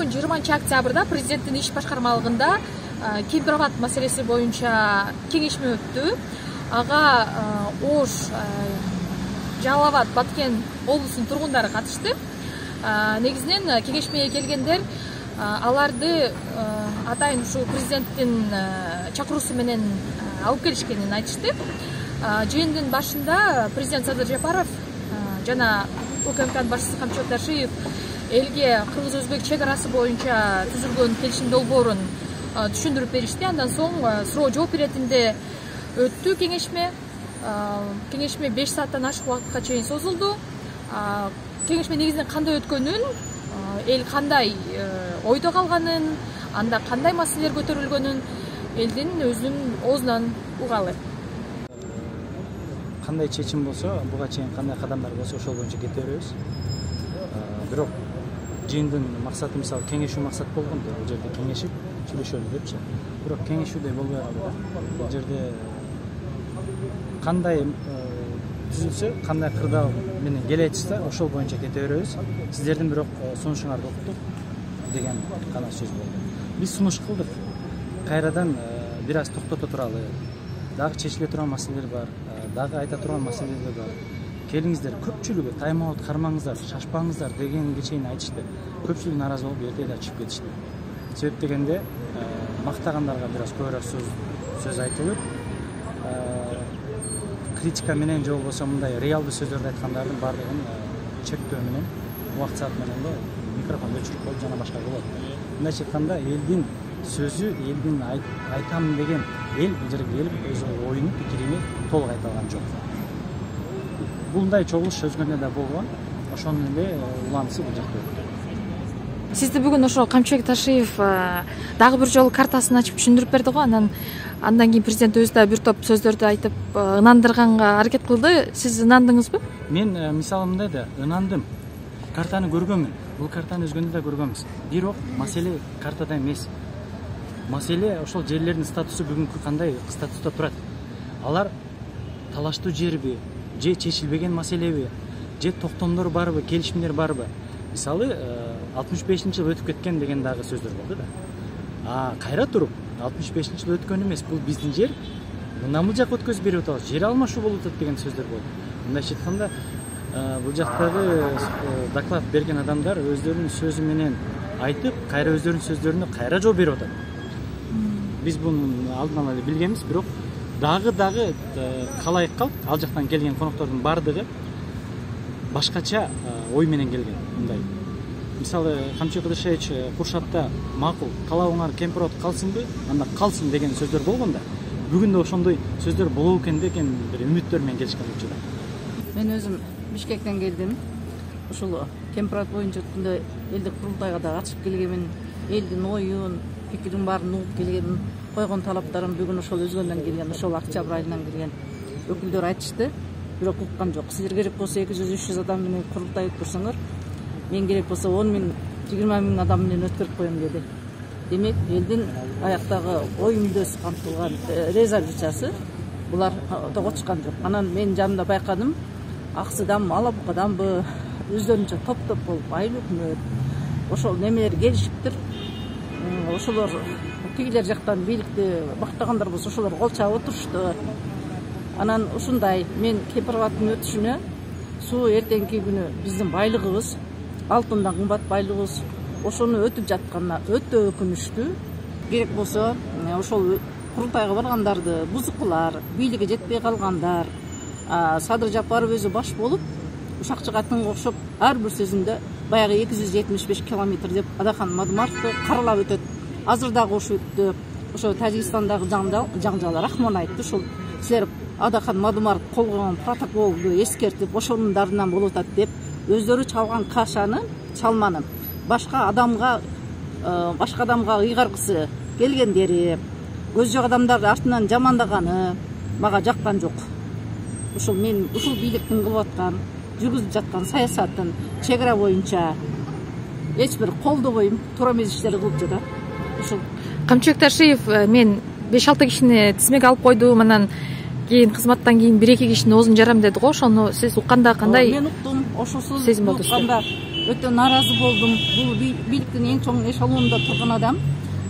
бүгүн 20 октябрда президенттин иш башкармалыгында Кемпир Абад маселеси боюнча кеңешме өттү. Ага Ош, Жалал Абад, Баткен облусунун тургундары катышты. Негизинен кеңешмеге келгендер аларды атайын ушу президенттин чакыруусу менен алып келишкенин айтышты. Жыйындын башында президент Садыр Жапаров жана УКМКнын башчысы Камчыбек Ташиев элге кыргыз-өзбек чек арасы боюнча түзүлгөн келишим долбоорун түшүндүрүп беришти. Андан соң суроо жооп иретинде өттү кеңешме. Кеңешме 5 сааттан ашык убакытка чейин созулду. Кеңешме негизинен кандай өткөнүн, эл кандай ойдо калганын, анда кандай маселелер көтөрүлгөнүн элдин өзүнүн оозунан угалы. Кандай чечим болсо, буга чейин кандай кадамдар болсо ошол боюнча кете беребиз. Бирок жыйындын максаты мисалы кеңешүү максат болгон да, бул жерде кеңешип сүйлөшөлү депчи. Бирок кеңешүүдө болбой калды. Бул жерде кандай түзүлсө, кандай кырдаал менен келе жатса, ошол боюнча кете беребиз. Сиздердин бирок сунушуңарды уктук деген гана сөз болду. Биз сунуш кылдык. Кайрадан бир аз токтото туралы. Дагы чечиле турган маселелер бар, дагы айта турган маселелер бар. Келиңиздер, көпчүлүгү тайм-аут кармаңыздар, шашпаңыздар дегенге чейин айтышты. Көпчүлүгү нааразы болуп эрте эле чыгып кетишти. Себеп дегенде мактагандарга бир аз көбүрөөк сөз айтылып, критика менен же болбосо мындай реалдуу сөздөрдү айткандардын баардыгын чектөө менен, убакыт саат менен да микрофонду өчүрүп коюп жана башка болот. Мындайча айтканда элдин сөзү, элдин айтам деген эл бул жерге келип өз оюну, пикирини толук айта алган жок. Мындай чогулуш өзгөндө да болгон. Ошонун эле уланысы бул жерде өттү. Сизди бүгүн ошо Камчыбек Ташиев дагы бир жолу картасын ачып түшүндүрүп берди го. Андан кийин президент өзү да бир топ сөздөрдү айтып ынандырганга аракет кылды. Сиз ынандыңызбы? Мен мисалы мындай да ынандым. Картаны көргөнмүн. Бул картаны өзгөндө да көргөнбүз. Бирок маселе картада эмес. Маселе ошол жерлердин статусу бүгүнкү кандай статуста турат. Алар талаштуу жерби, же чечилбеген маселеби, же токтомдор барбы, келишимдер барбы? Мисалы 65-жыл өтүп кеткен деген дагы сөздөр болду да. Кайра туруп 65-жыл өткөн эмес, бул биздин жер. Мындан бул жака өткөзүп берип атабыз. Жер алмашуу болуп атат деген сөздөр болду. Мындайча айтканда, бул жактагы доклад берген адамдар өздөрүнүн сөзү менен айтып, кайра өздөрүнүн сөздөрүнө кайра жооп берип атат. Биз буну алдын ала эле билгенбиз, бирок дагы калайык калп, ал жактан келген коноктордун баардыгы башкача ой менен келген. Мындай. Мисалы, Камчыбек Ташиевич Куршатта макул, талабыңар Кемпир Абад калсынбы? Анда калсын деген сөздөр болгон да. Бүгүн да ошондой сөздөр болот экен деген бир үмүттөр менен келишкен учурда. Мен өзүм Бишкектен келдим. Ушул Кемпир Абад боюнча өткөндө элдик курултайга да катышып келгенмин. Элдин оюн, пикирин баарын угуп келгенмин. Койгон талаптарым бүгүн ошол өзгөндөн келген, ошол октябрь айынан келген өкүлдөр айтышты. Бирок уккан жок. Силер керек болсо 200-300 адам менен курултай өткөрсөңөр, мен керек болсо 10 миң, 20 миң адам менен өткөрүп коем деди. Демек, элдин аяктагы ой мүддөсү камтылган резолюциясы булар тоготушкан жок. Анан мен жанымда байкадым, аксыдан, алабукаданбы, өздөрүнчө топ-топ болуп айыл өкмөт, ошол немелер келишиптир. Ошолор тигилер жактан бийликти бактагандар болсо, ошолор кол чабып отурушту. Анан ушундай, мен Кемпир Абадтын өтүшүнө суу эртеңки күнү биздин байлыгыбыз, алтындан кымбат байлыгыбыз, ошону өтүп жатканына өтө өкүнүчтүү. Керек болсо, ошол курултайга баргандарды бузукулар, бийлиги жетпей калгандар, Садыр Жапаров өзү баш болуп, ушакчы катынга окшоп, ар бир сөзүндө баягы 275 километр деп Адахан Мадумаровду каралап өтөт. Азыр дагы ошо өттү. Ошо Тажикстандагы жаңжал Рахмон айтты, ушул силер Адахан Мадумаров кол койгон протоколду эскертип, ошонун дарынан болуп атат деп, өздөрү чалган кашаны, чалманы башка адамга ыйгаргысы келгендери, көз жок адамдарды артынан жамандаганы мага жаккан жок. Ушул мен ушул бийликтин кылып аткан, жүргүзүп жаткан саясатын чек ара боюнча эч бир колдобойм, туура эмес иштерди кылып жатат. Ушул Камчыбек Ташиев мен 5-6 кишини тизмеге алып койдум, анан кийин кызматтан кийин 1-2 кишинин оозун жарам деди го. Ошону сиз укканда кандай? Мен уктум, ошосуз сезим болду сизде? өтө нааразы болдум. Бул бийликтин эң чоң эшелонунда турган адам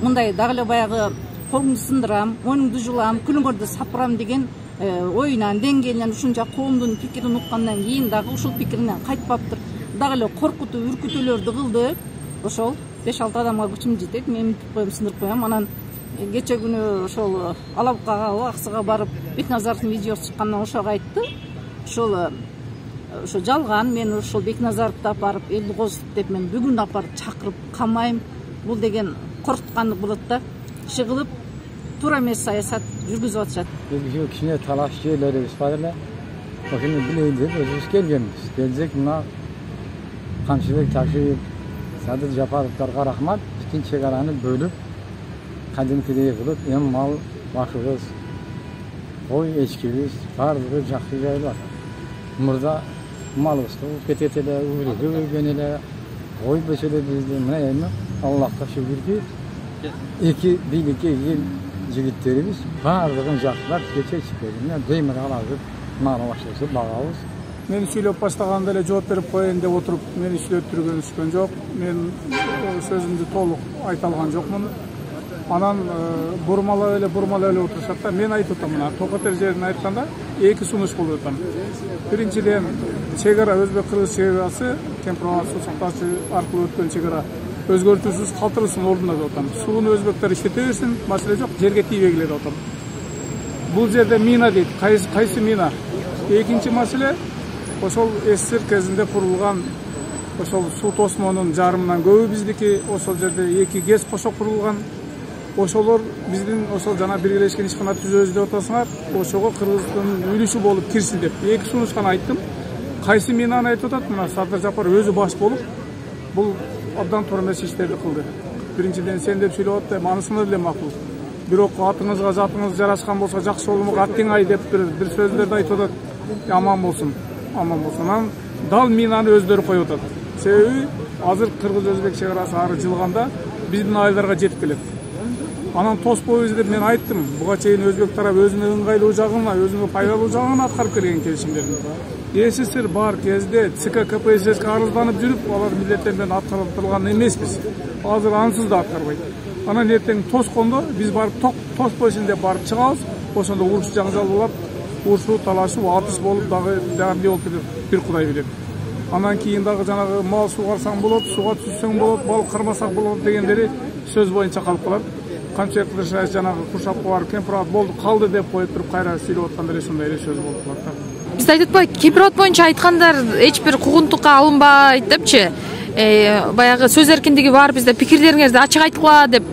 мындай дагы эле баягы колумду сындырам, мойнуңду жулам, күлүңөрдү сапырам деген оюнан, деңгээлинен ушунча коомдун пикирин уккандан кийин дагы ушул пикиринен кайтпаптыр. Дагы эле коркутуу, үркүтүүлөрдү кылды. Ошол 5-6 адамга күчүм жетет, мен мынтип коем, сындырып коем. Анан кече күнү ошол Алапкага, Аксыга барып Бекназаровдун видеосу чыккандан ошого айтты. Ошо жалган, мен ошол Бекназаровду апарып элди козутуп деп мен бүгүн апарып чакырып камайм. Бул деген коркуткандык болот да. Иши кылып туура эмес саясат жүргүзүп атышат. Биз кичине талаш жерлерибиз бар эле. Ошону билейин деп өзүбүз келгенбиз. Келсек мына Камчыбек Такиев, Садыр Жапаровдорго рахмат. Бүтүн чек араны бөлүп, кадимкидей кылып, эми мал башыбыз, кой эчкибиз баардыгы жакшы жайылып атат. Мурда малыбызды угуп кетет эле, өрүгү өлгөн эле, кой бөсө эле бизди. Мына эми Аллахка шүгүркү, эки бийликке эл жигиттерибиз баардыгын жакшылап кече чыккенде беймарал алып нара баштаса багабыз. Мен сүйлөп баштаганда эле жооп берип коеюн деп отуруп мени сүйлөттүргөн жок. Мен сөзүмдү толук айта алган жокмун. Анан бурмалап эле отурушат да. Мен айтып атам, мына Токотер жерин айтканда эки сунуш болуп атам. Биринчиден чек ара өзбек-кыргыз чек арасы, Кемпирабад суу сактагычы аркылуу өткөн чек ара өзгөртүүсүз калтырылсын ордуна деп атам. Сууну өзбектер иштете берсин, маселе жок, жерге тийбегиле деп атам. Бул жерде мина дейт. Кайсы мина? Экинчи маселе ошол СССР кезинде курулган ошол суу тосмонун жарымынан көбү биздики. Ошол жерде эки ГЭС кошо курулган. Ошолор биздин ошол жана биргелешкен ишкана түзөбүз деп атасыңар. Ошого Кыргыздын үлүшү болуп кирсин деп. Эки сунуш гана айттым. Кайсы минаны айтып атат? Мына Садыр Жапаров өзү баш болуп бул абдан туура эмес иштерди кылды. Биринчиден сен деп сүйлөп атты, анысына деле макул. Бирок атыңызга затыңыз жарашкан болсо жакшы болмок, аттиңай деп бир сөздөрдү айтып атат. Аман болсун, аман болсун. Анан дал минаны өздөрү коюп атат. Себеби азыр кыргыз-өзбек чек арасы ары жылганда биздин айылдарга жетип келет. Анан тоспойбуз деп мен айттым. Буга чейин өзбек тарап өзүнө ыңгайлуу жагына, өзүнө пайдалуу жагына аткарып келген келишимдерин. СССР бар кезде ЦК КПСС-ке арызданып жүрүп, алар милдеттен аткарылган эмеспиз. Азыр ансыз да аткарбайт. Анан эртең тоскондо биз барып тоспойсун деп барып чыгабыз. Ошондо уруш жаңжал болуп, урушуу, талашуу, атыш болуп дагы эмне болуп кетет, бир Кудай билет. Анан кийин дагы жанагы мал сугарсаң болот, суга түшсөң болот, бал кармасак болот дегендери сөз боюнча калып калат. Камчыбек Кылычбаев жанагы Куршапка барып Кемпирабад болду, калды деп коюп туруп кайра сүйлөп атканда эле ушундай эле сөз болуп калат. Биз айтып атпайбы, Кемпирабад боюнча айткандар эч бир куугунтукка алынбайт депчи. Баягы сөз эркиндиги бар, бизде пикирлериңизди ачык айткыла деп.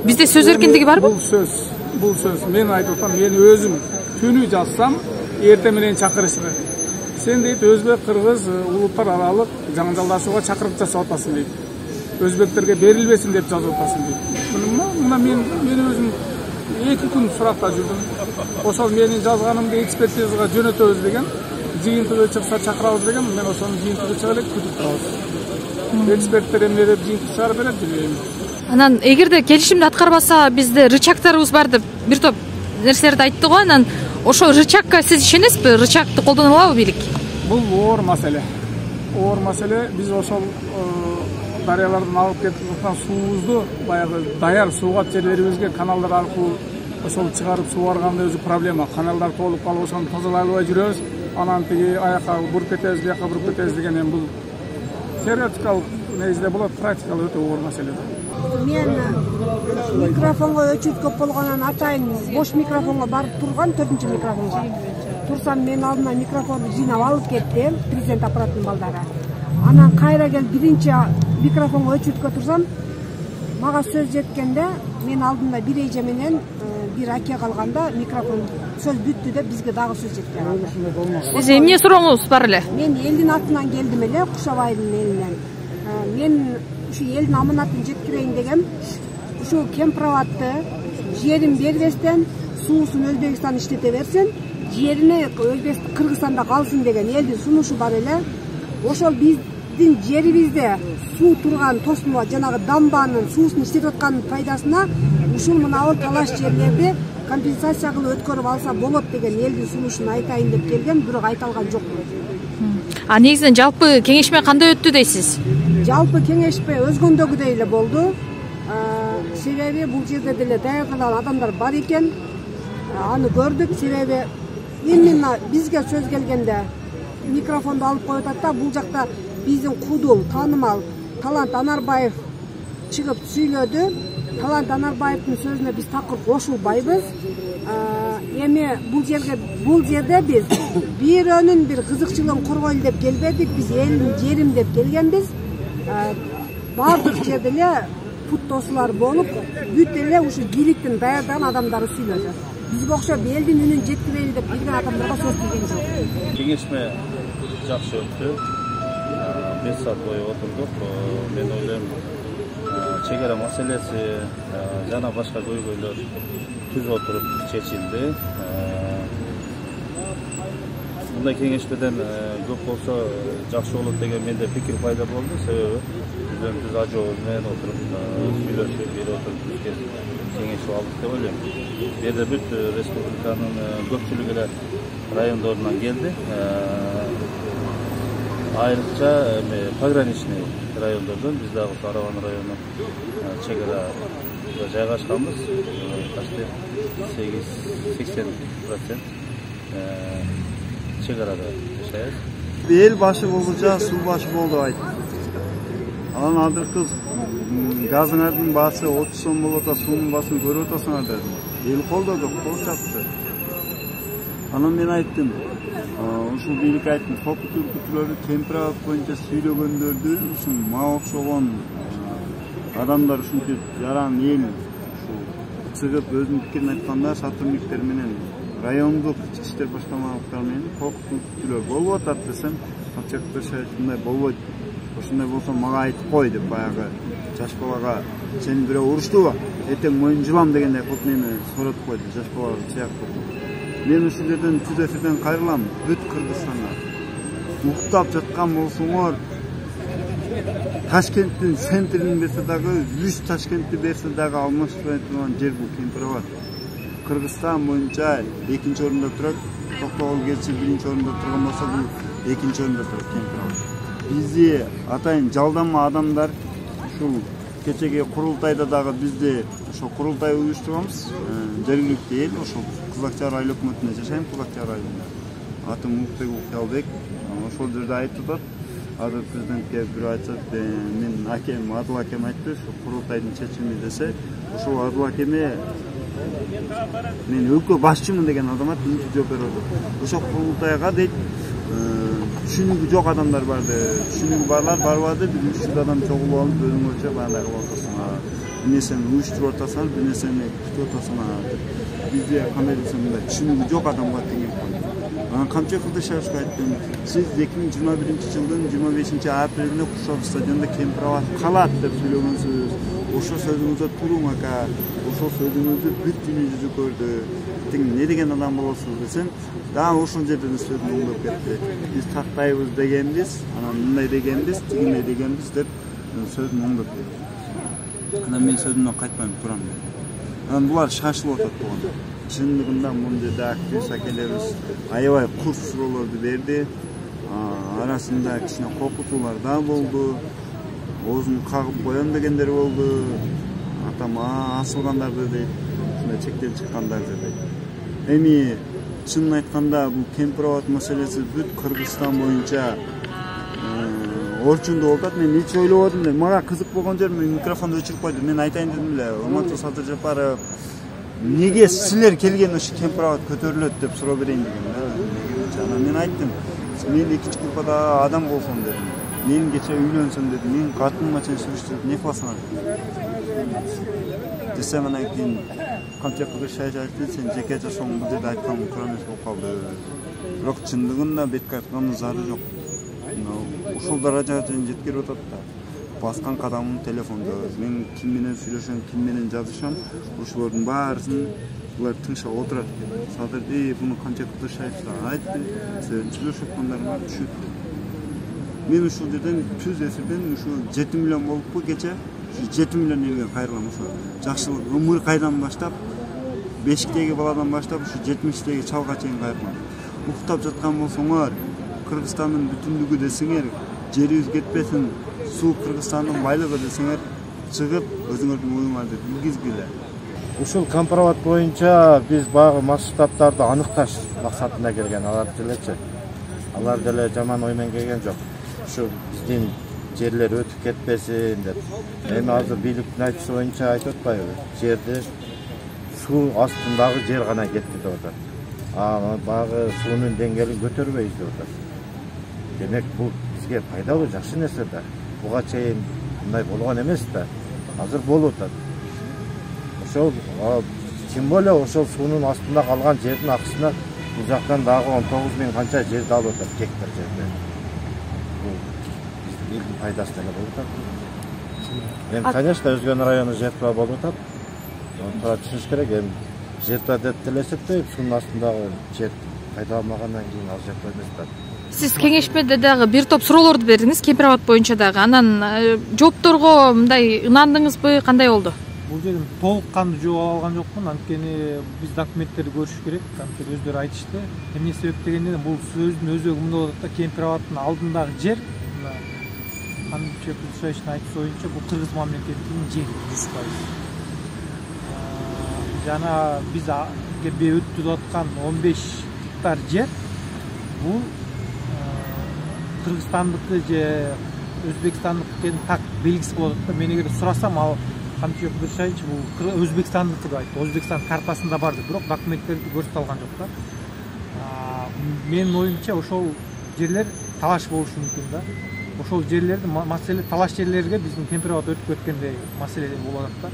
Бизде сөз эркиндиги барбы? Бул сөз мен айтып атам, мен өзүм түнү жазсам, эртең менен чакырышты. Сен дейт өзбек кыргыз улуттар аралык жаңжалдашууга чакырык жасап атасың дейт. Өзбектерге берилбесин деп жазып атасың дейт. Мына мен өзүм 2 күн суракта жүрдүм. Ошол менин жазганымды экспертизага жөнөтөбүз деген, жыйынтыгы чыкса чакырабыз деген, мен ошонун жыйынтыгы чыга элек күтүп турабыз. Эксперттер эмне деп жыйынтык чыгарып берет билбейм. Анан эгерде келишимди аткарбаса, бизде рычагдарыбыз бар деп бир топ нерселерди айтты го. Анан ошо рычагга сиз ишенесизби? Рычагды колдоно алабы бийлик? Бул оор маселе. Оор маселе. Биз ошол дарыялардан алып кетип жаткан суубузду баягы даяр суугат жерлерибизге каналдар аркылуу ошол чыгарып суугарганда өзү проблема. Каналдар толуп калып ошону тазалай албай жүрөбүз. Анан тиги аяка буруп кетебиз, бияка буруп кетебиз деген эми бул теоретикалык негизде болот, практикалык өтө оор маселе. Мен микрофонго өчүрүп көп болгонун атайын, бош микрофонго барып турган 4-чү микрофонго. Турсам мен алдыма микрофонду жыйнап алып кеттим, президент аппаратынын балдары. Анан кайра келип биринчи микрофонго өчүрткө турсам, мага сөз жеткенде мен алдымда бир эже менен бир аке калганда микрофон сөз бүттү деп бизге дагы сөз жеткен. Сиз эмне сурооңуз бар эле? Мен элдин атынан келдим эле, Кушабайдын элинен. Мен ушу элдин аманатын жеткирейин дегем. Ушу Кемпирабадты жерин бербестен суусун Өзбекстан иштете берсин, жерине Кыргызстанда калсын деген элдин сунушу бар эле. Ошол биздин жерибизде суу турган тосмо жанагы дамбанын суусун иштетип аткан пайдасына ушул мынабы талаш жерлерди компенсация кылып өткөрүп алса болот деген элдин сунушун айтайын деп келген, бирок айта алган жокмун. Негизинен жалпы кеңешме кандай өттү дейсиз? Жалпы кеңешме өзгөндөгүдөй эле болду. Себеби бул жерде деле даярдалган адамдар бар экен. Аны көрдүк. Себеби именно бизге сөз келгенде микрофонду алып коюп атат да, бул жакта биздин кудул, таанымал Талант Анарбаев чыгып сүйлөдү. Талант Анарбаевдин сөзүнө биз такыр кошулбайбыз. Эми бул жерде биз бирөөнүн бир кызыкчылыгын коргойлу деп келбедик. Биз элдин жерим деп келгенбиз. Бардык жерде эле путтосулар болуп, бүт эле ушу бийликтин даярдаган адамдары сүйлөдү. Бизге окшоп элдин үнүн жеткирели деп келген адамдарга сөз келген жок. Кеңешме жакшы өттү. 5 саат бою отурдук. Мен ойлойм, чегара маселеси жана башка көйгөйлөр түз отуруп чечилди. Мындай кеңешмеден көп болсо жакшы болот деген менде пикир пайда болду. Себеби түз ажообуз менен отуруп сүйлөшүп, бир отуруп кеңешип алдык деп ойлойм. Бу жерде бүт республиканын көпчүлүгү эле райондорунан келди. Айрыкча пограничный райондордон, биз дагы Караван району чегарада жайгашканбыз. Почти 80% чегарада жашайбыз. Эл башы болчу, суу башы болду айт. Анан азыркы газыңардын баасы 30 сом болуп атат, суунун баасын көрүп атасыңар дедим. Эл колдоду, кол чапты. Анан мен айттым, ушул бийликке айттым, топу түркүтүлөрү температура боюнча сүйлөгөндөрдү, ушул мага окшогон адамдар ушинтип жаран эл чыгып өзүнүн пикирин айтканда, сотрудниктер менен райондук ички иштер башкармалыктар менен топу болуп атат десем, ушундай болбойт. Ошондой болсо мага айтып кой деп баягы жаш балага сени бирөө уруштуба, эртең моюн жылам дегендей кылып мени соратып койду, жаш бала сыяктуу. Мен ушул жерден түз эфирден кайрылам, бүт Кыргызстанга. Уктап жаткан болсоңор, Ташкенттин центрин берсе дагы, 3 Ташкентти берсе дагы алмаштырбай турган жер бул Кемпирабад. Кыргызстан боюнча 2-нчи орунда турат, Токтогул келчи 1-нчи орунда турган болсо, бул 2-нчи орунда турат Кемпирабад. Бизди атайын жалданма адамдар ушул кечеги курултайда дагы бизди ошо курултай уюштурганбыз. Жергиликтүү эл ошол Кызакчар айыл өкмөтүндө жашайм, Кызакчар айылында. Атым Улукбек Укалбек ошол жерде айтып атат. Азыр президентке бир айтса, мен акем, Адыл акем айтты, ошо курултайдын чечими десе, ошол Адыл акеме мен өлкө башчымын деген азамат мынтип жооп берет. Ошол курултайга дейт, түшүнүгү жок адамдар барды. Түшүнүгү барлар барбады, бир 300 адам чогулуп алып өзүңөрчө баягы ортосуна несени уюштуруп атасыңар, бир несени күтүп атасыңар. Бизде кандай десем, мындай түшүнүгү жок адамга теңеп койду. Анан Камчы Кылдышевичке айттым, сиз 2021-жылдын 25-апрелинде Кушов стадионунда Кемпирабад калат деп сүйлөгөнсүз. Ошол сөзүңүздө туруң ака, ошол сөзүңүздү бүт дүнүйө жүзү көрдү. Не деген адам болосуз десем, дагы ошол жерден сөзүн оңдоп кетти. Биз тактайбыз дегенбиз, анан мындай дегенбиз, тигиндей дегенбиз деп сөзүн оңдоп кетти. Анан мен сөзүмдөн кайтпайм турам деди. Анан булар шашылып атат болгон. Чындыгында мун жерде активист акелерибиз аябай курс суроолорду берди. Арасында кичине коркутуулар да болду. Оозун кагып коем дегендер болду. Атам асылгандарды дейт, ушундай чектен чыккандарды дейт. Эми чынын айтканда бул Кемпирабад маселеси бүт Кыргызстан боюнча орчунду болуп атат. Мен эч ойлободум да, мага кызык болгон жер, мен микрофонду өчүрүп койдум. Мен айтайын дедим эле, урматтуу Садыр Жапаров, неге силер келген ошо Кемпирабад көтөрүлөт деп суроо берейин дегем. Анан мен айттым, мен 2-нчи группада адам болсом дедим. Мен кече үйлөнсөм дедим, мен катыныма чейин сүрүштүрүп не кыласыңар десем, анан кийин Камчы Кылдышевич айтты, сен жеке жашооң бул жерде айтканың туура эмес болуп калды. Бирок чындыгында бетке айткандын зары жок. Ушул даражага чейин жеткирип атат да. Баскан кадамым телефондо. Мен ким менен сүйлөшөм, ким менен жазышам, ушулардын баарысын булар тыңшап отурат экен. Садыр буну Камчы Кылдышевич да айтты, сен сүйлөшүп аткандарыңа түшүт. Мен ушул жерден түз эфирден ушу 7 миллион болуппу кече. 7 миллион элге кайрылам ошо. Жакшылык өмүр кайдан баштап, бешиктеги баладан баштап ушу 70-теги чалга чейин кайрылам. Уктап жаткан болсоңор, Kırgızstandın bütünlüğü desеңер, жерибиz кетпесин, суу Кыргызстандын байлыгы десеңер, чыгып өзүңөрдүн оюңарды билгизгиле. Ушул компромат боюнча биз баягы масштабтарды аныкташ максатында келген алар делечи. Алар деле жаман ой менен келген жок. Ушу биздин жерлер өтүп кетпесин деп. Эми азыр бийликтин айтышы боюнча айтып атпайбы? Жерди суу астындагы жер гана кетти деп атат. Баягы суунун деңгээлин көтөрбөйбүз деп атат. Демек бул бизге пайдалуу, жакшы нерсе да. Буга чейин мындай болгон эмес да. Азыр болуп атат. Ошол тем более ошол суунун астында калган жердин акысына бул жактан дагы 19 000 канча жерди алып атат, гектар жерди. Бул биздин пайдасына эле болуп атат. Эми конечно өзгөнүн району жертва болуп атат. Туура түшүнүш керек. Эми жертва деп делесек де суунун астындагы жер пайдаланмагандан кийин ал жертва эмес да. Сиз кеңешмеде дагы бир топ суроолорду бердиңиз Кемпирабад боюнча дагы. Анан жоопторго мындай ынандыңызбы, кандай болду? Бул жерден толук кандуу жооп алган жокмун, анткени биз документтерди көрүш керек. Анткени өздөрү айтышты. Эмне себеп дегенде бул сөздүн өзөгү мындай болот да, Кемпирабаддын алдындагы жер, Каныбек Кулшаевичтин айтышы боюнча бул Кыргыз мамлекетинин жери 100%. Жана биз кебе өтүп аткан 15 гектар жер бул Кыргызстандыкы же Өзбекстандык экенин так белгиси болот да. Мен эгер сурасам, ал Каныбек Кулшаевич бул Өзбекстандыкы деп айтты. Өзбекстан картасында бар деп, бирок документтерди көрсөтө алган жок да. Менин оюмча ошол жерлер талаш болушу мүмкүн да. Ошол жерлерди маселе талаш жерлерге биздин Кемпирабад өтүп кеткендей маселе болот да.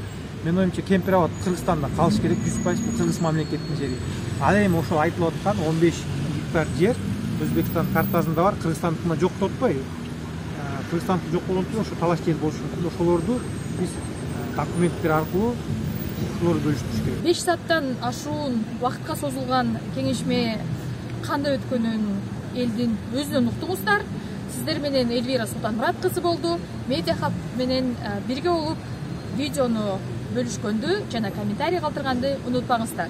Мен оюмча Кемпирабад Кыргызстанда калыш керек, 100% бул Кыргыз мамлекетинин жери. Ал эми ошол айтылып аткан 15 гектар жер Өзбекстан картасында бар, Кыргызстандыкына жок деп атпайбы? Кыргызстандыкы жок болгон үчүн ошо талаш жер болушу мүмкүн. Ошолорду биз документтер аркылуу ошолорду бөлүштүрүш керек. 5 сааттан ашуун убакытка созулган кеңешме кандай өткөнүн элдин өзүнөн уктуңуздар. Сиздер менен Эльвира Султанмурат кызы болду. Медиа Хаб менен бирге болуп видеону бөлүшкөндү жана комментарий калтырганды унутпаңыздар.